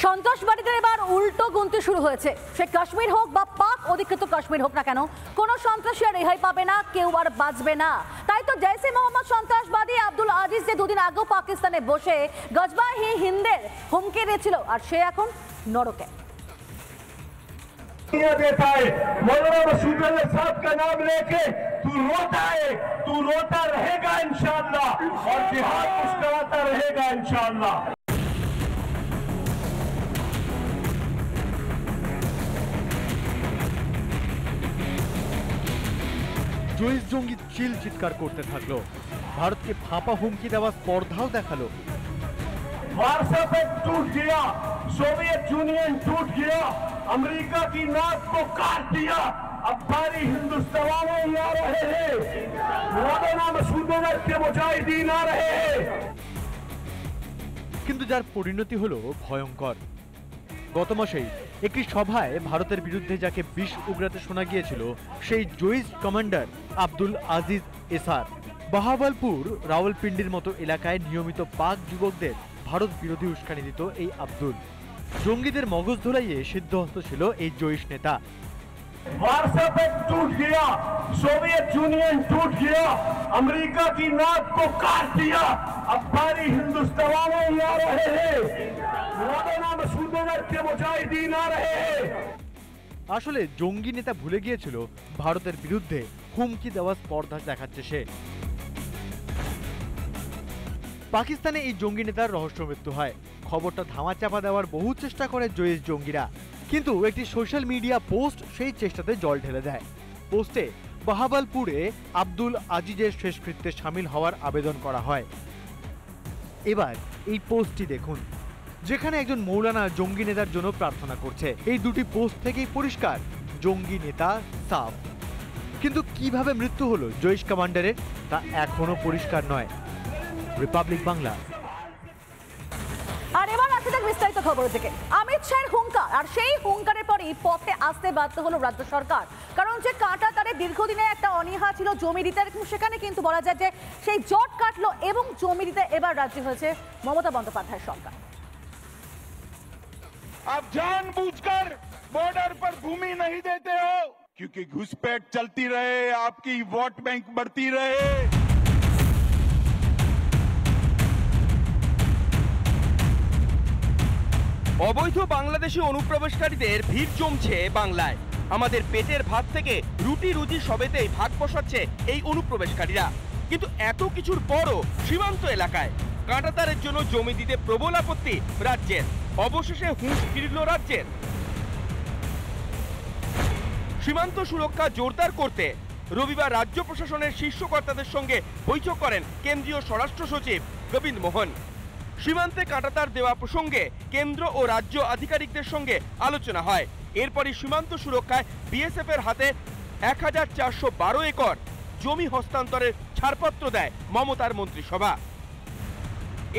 সন্ত্রাসবাদীদের এবার উল্টো গুনতে শুরু হয়েছে। সে কাশ্মীর হোক বা পাক অধিকৃত কাশ্মীর হোক না কেন, কোনো সন্ত্রাসী আর রেহাই পাবে না, কেউ আর বাঁচবে না। তাই তো জৈশে মোহাম্মদ সন্ত্রাসবাদী আব্দুল আজিজ যে দুদিন আগেও পাকিস্তানে বসে গজবা-ই হিন্দের হুমকি দিয়েছিল, আর সে এখন নরকে। देता है मौलाना मसूद अली साहब का नाम लेके तू रोता रहेगा इंशाअल्लाह और जिहाद मुस्कुराता रहेगा इंशाअल्लाह। জৈশ জঙ্গি চিৎকার করতে থাকলো, ভারতকে ফাঁপা হুমকি দেওয়ার স্পর্ধাও দেখালো। वारसा पे टूट गया, सोवियत यूनियन टूट गया, अमेरिका की नाक को काट दिया, अब सारी हिंदुस्तान ही आ रहे हैं, मौलाना मसूद अली के मुजाहिदीन आ रहे हैं। কিন্তু যার পরিণতি হলো ভয়ঙ্কর। গত মাসেই একটি সভায় ভারতের বিরুদ্ধে যাকে বিষ উগরাতে শোনা গিয়েছিল, সেই জৈশ কমান্ডার আব্দুল আজিজ এসার বাহাওয়ালপুর, রাওয়ালপিন্ডির মতো এলাকায় নিয়মিত পাক যুবকদের ভারত বিরোধী উস্কানি দিত এই আব্দুল। জঙ্গিদের মগজ ধোলাইয়ে সিদ্ধহস্ত ছিল এই জৈশ নেতা। वारसा पे टूट गया, सोवियत यूनियन टूट गया, अमेरिका की नाक को काट दिया, अब सारी हिंदुस्तान ही आ रहे हैं, मौलाना मसूद अली के मुजाहिदीन आ रहे हैं। আসলে জঙ্গি নেতা ভুলে গিয়েছিল ভারতের বিরুদ্ধে হুমকি দেওয়ার স্পর্ধা দেখাচ্ছে সে। পাকিস্তানে এই জঙ্গি নেতার রহস্য মৃত্যু হয়। খবরটা ধামাচাপা দেওয়ার বহু চেষ্টা করে জৈশ জঙ্গিরা, কিন্তু একটি সোশ্যাল মিডিয়া পোস্ট সেই চেষ্টাতে জল ঢেলে দেয়। পোস্টে বাহাওয়ালপুরে আব্দুল আজিজের শেষকৃত্যে সামিল হওয়ার আবেদন করা হয়। এবার এই পোস্টটি দেখুন, যেখানে একজন মৌলানা জঙ্গি নেতার জন্য প্রার্থনা করছে। এই দুটি পোস্ট থেকেই পরিষ্কার জঙ্গি নেতা সাফ। কিন্তু কিভাবে মৃত্যু হলো জৈশ কমান্ডারের তা এখনো পরিষ্কার নয়। রিপাবলিক বাংলা। আর এবার আসে যাক বিস্তারিত খবর থেকে। অমিত শাহের হুঙ্কার, আর সেই হুঙ্কারের পরই পথে আসতে বাধ্য হলো রাজ্য সরকার। কারণ যে কাঁটা তারে দীর্ঘদিনে একটা অনীহা ছিল জমি দিতে, সেখানে কিন্তু বলা যায় যে সেই জট কাটলো এবং জমি দিতে এবার রাজি হয়েছে মমতা বন্দ্যোপাধ্যায়ের সরকার। आप जानबूझकर बॉर्डर पर भूमि नहीं देते हो क्योंकि घुसपैठ चलती रहे, आपकी वोट बैंक बढ़ती रहे। অবৈধ বাংলাদেশি অনুপ্রবেশকারীদের ভিড় জমছে বাংলায়। আমাদের পেটের ভাত থেকে রুটি রুজি সবেতেই ভাগ বসাচ্ছে এই অনুপ্রবেশকারীরা। কিন্তু এত কিছুর পরও সীমান্ত এলাকায় কাঁটাতারের জন্য জমি দিতে প্রবল আপত্তি রাজ্যের। অবশেষে হুঁশ ফিরল রাজ্যের। সীমান্ত সুরক্ষা জোরদার করতে রবিবার রাজ্য প্রশাসনের শীর্ষ কর্তাদের সঙ্গে বৈঠক করেন কেন্দ্রীয় স্বরাষ্ট্র সচিব গোবিন্দ মোহন। সীমান্তে কাঁটাতার দেওয়া প্রসঙ্গে কেন্দ্র ও রাজ্য আধিকারিকদের সঙ্গে আলোচনা হয়। এরপরই সীমান্ত সুরক্ষায় বিএসএফ এর হাতে 1412 একর জমি হস্তান্তরের ছাড়পত্র দেয় মমতার মন্ত্রিসভা।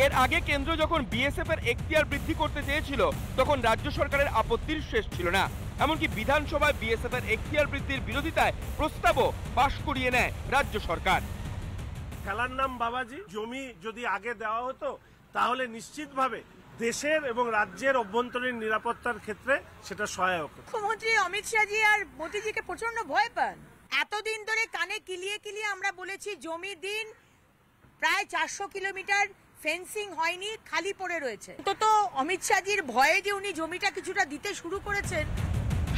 এর আগে কেন্দ্র যখন বিএসএফ এর এখতিয়ার বৃদ্ধি করতে চেয়েছিল, তখন রাজ্য সরকারের আপত্তির শেষ ছিল না। এমনকি বিধানসভায় বিএসএফ এর এখতিয়ার বৃদ্ধির বিরোধিতায় প্রস্তাবও পাশ করিয়ে নেয় রাজ্য সরকার। খেলার নাম বাবাজি, জমি যদি আগে দেওয়া হতো তাহলে নিশ্চিতভাবে দেশের এবং রাজ্যের অভ্যন্তরীণ নিরাপত্তার ক্ষেত্রে সেটা সহায়ক। মুখ্যমন্ত্রী অমিত শাহজি আর মোদিজিকে প্রচন্ড ভয় পান। এতদিন ধরে কানে কিলিয়ে কিলিয়ে আমরা বলেছি জমি দিন, প্রায় 400 কিলোমিটার ফেন্সিং হয়নি, খালি পড়ে রয়েছে। তো অমিত শাহজির ভয়ে যে উনি জমিটা কিছুটা দিতে শুরু করেছেন।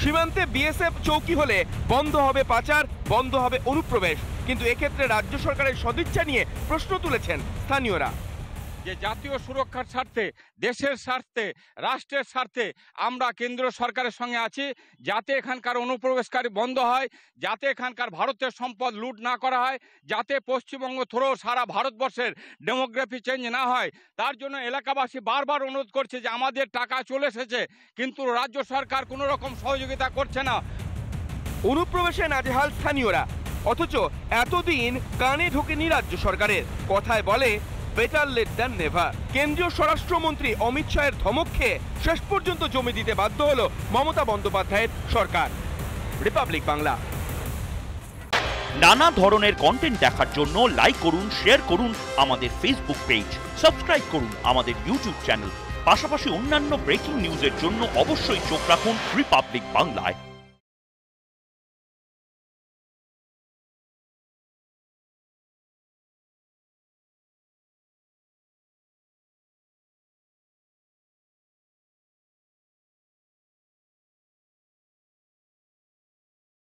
সীমান্তে বিএসএফ চৌকি হলে বন্ধ হবে পাচার, বন্ধ হবে অনুপ্রবেশ। কিন্তু এক্ষেত্রে রাজ্য সরকারের সদিচ্ছা নিয়ে প্রশ্ন তুলেছেন স্থানীয়রা। যে জাতীয় সুরক্ষার স্বার্থে, দেশের স্বার্থে, রাষ্ট্রের স্বার্থে আমরা কেন্দ্র সরকারের সঙ্গে আছি, যাতে এখানকার অনুপ্রবেশকারী বন্ধ হয়, যাতে এখানকার ভারতের সম্পদ লুট না করা হয়, যাতে পশ্চিমবঙ্গ থ্রো সারা ভারতবর্ষের ডেমোগ্রাফি চেঞ্জ না হয়। তার জন্য এলাকাবাসী বারবার অনুরোধ করছে যে আমাদের টাকা চলে এসেছে, কিন্তু রাজ্য সরকার কোনো রকম সহযোগিতা করছে না। অনুপ্রবেশে নাজেহাল স্থানীয়রা, অথচ এতদিন কানে ঢোকেনি রাজ্য সরকারের। কথায় বলে বেটার লেট দ্যান নেভার। কেন্দ্রীয় স্বরাষ্ট্রমন্ত্রী অমিত শাহের ধমক খেয়ে শেষ পর্যন্ত জমি দিতে বাধ্য হলো মমতা বন্দ্যোপাধ্যায়ের সরকার। রিপাবলিক বাংলা। নানা ধরনের কন্টেন্ট দেখার জন্য লাইক করুন, শেয়ার করুন আমাদের ফেসবুক পেজ, সাবস্ক্রাইব করুন আমাদের ইউটিউব চ্যানেল। পাশাপাশি অন্যান্য ব্রেকিং নিউজের জন্য অবশ্যই চোখ রাখুন রিপাবলিক বাংলায়।